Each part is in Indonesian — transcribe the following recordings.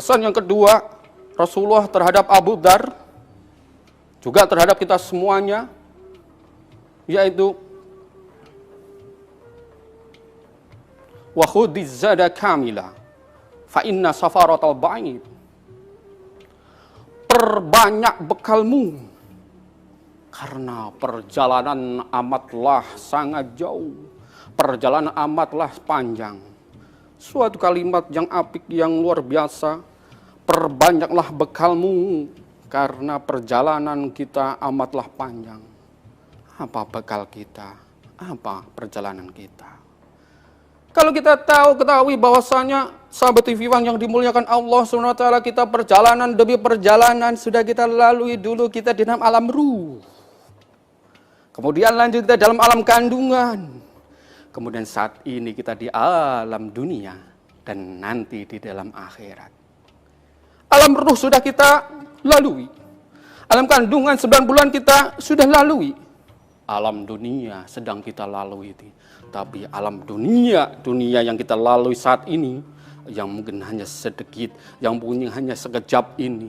Pesan yang kedua, Rasulullah terhadap Abu Dzar, juga terhadap kita semuanya, yaitu wa khudhiz zada kamila fa inna safaratal ba'id. Perbanyak bekalmu karena perjalanan amatlah sangat jauh, perjalanan amatlah panjang. Suatu kalimat yang apik, yang luar biasa. Perbanyaklah bekalmu karena perjalanan kita amatlah panjang. Apa bekal kita? Apa perjalanan kita? Kalau kita ketahui bahwasanya sahabat TV One yang dimuliakan Allah SWT, kita perjalanan demi perjalanan sudah kita lalui dulu, kita di dalam alam ruh. Kemudian lanjut kita dalam alam kandungan. Kemudian saat ini kita di alam dunia dan nanti di dalam akhirat. Alam ruh sudah kita lalui. Alam kandungan 9 bulan kita sudah lalui. Alam dunia sedang kita lalui. Tapi alam dunia yang kita lalui saat ini, yang mungkin hanya sedikit, yang mungkin hanya sekejap ini,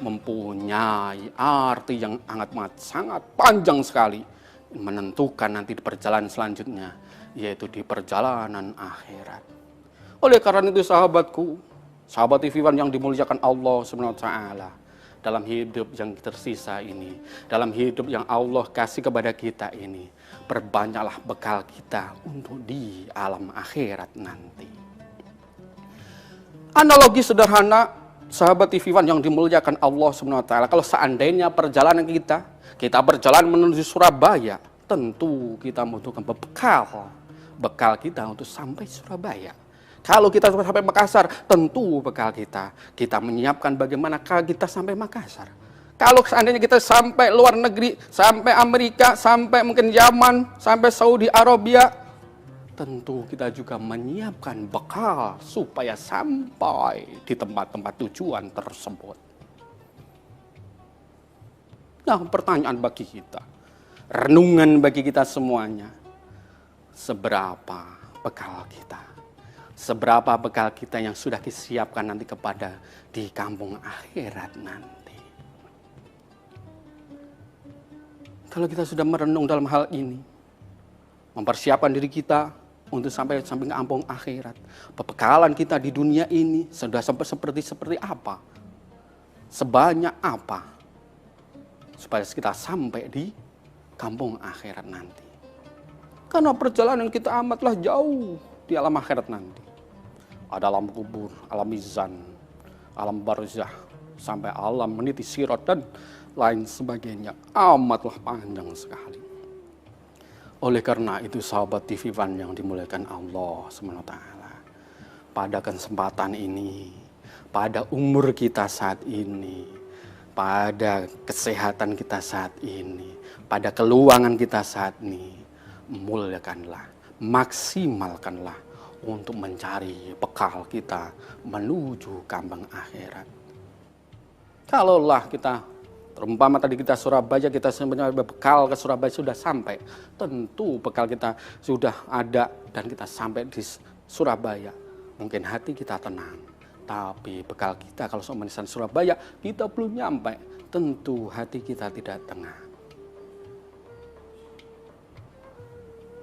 mempunyai arti yang sangat panjang sekali, menentukan nanti di perjalanan selanjutnya, yaitu di perjalanan akhirat. Oleh karena itu sahabatku, sahabat TV One yang dimuliakan Allah SWT, dalam hidup yang tersisa ini, dalam hidup yang Allah kasih kepada kita ini, perbanyaklah bekal kita untuk di alam akhirat nanti. Analogi sederhana, sahabat TV One yang dimuliakan Allah SWT, kalau seandainya perjalanan kita berjalan menuju Surabaya, tentu kita membutuhkan bekal kita untuk sampai Surabaya. Kalau kita sampai Makassar, tentu bekal kita menyiapkan bagaimana kita sampai Makassar. Kalau seandainya kita sampai luar negeri, sampai Amerika, sampai mungkin Yaman, sampai Saudi Arabia, tentu kita juga menyiapkan bekal supaya sampai di tempat-tempat tujuan tersebut. Nah, pertanyaan bagi kita, renungan bagi kita semuanya, seberapa bekal kita? Seberapa bekal kita yang sudah disiapkan nanti kepada di kampung akhirat nanti? Kalau kita sudah merenung dalam hal ini, mempersiapkan diri kita untuk sampai ke kampung akhirat, pembekalan kita di dunia ini sudah seperti apa? Sebanyak apa? Supaya kita sampai di kampung akhirat nanti. Karena perjalanan kita amatlah jauh di alam akhirat nanti. Ada alam kubur, alam mizan, alam barzah, sampai alam meniti sirat dan lain sebagainya. Amatlah panjang sekali. Oleh karena itu sahabat TV One yang dimuliakan Allah SWT, pada kesempatan ini, pada umur kita saat ini, pada kesehatan kita saat ini, pada keluangan kita saat ini, muliakanlah, maksimalkanlah untuk mencari bekal kita menuju kampung akhirat. Kalaulah kita, terumpama tadi kita Surabaya, kita sebenarnya bekal ke Surabaya sudah sampai, tentu bekal kita sudah ada dan kita sampai di Surabaya, mungkin hati kita tenang. Tapi bekal kita kalau seumanisan Surabaya kita belum nyampe, tentu hati kita tidak tenang.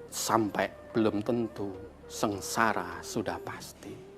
Sampai belum tentu sengsara sudah pasti.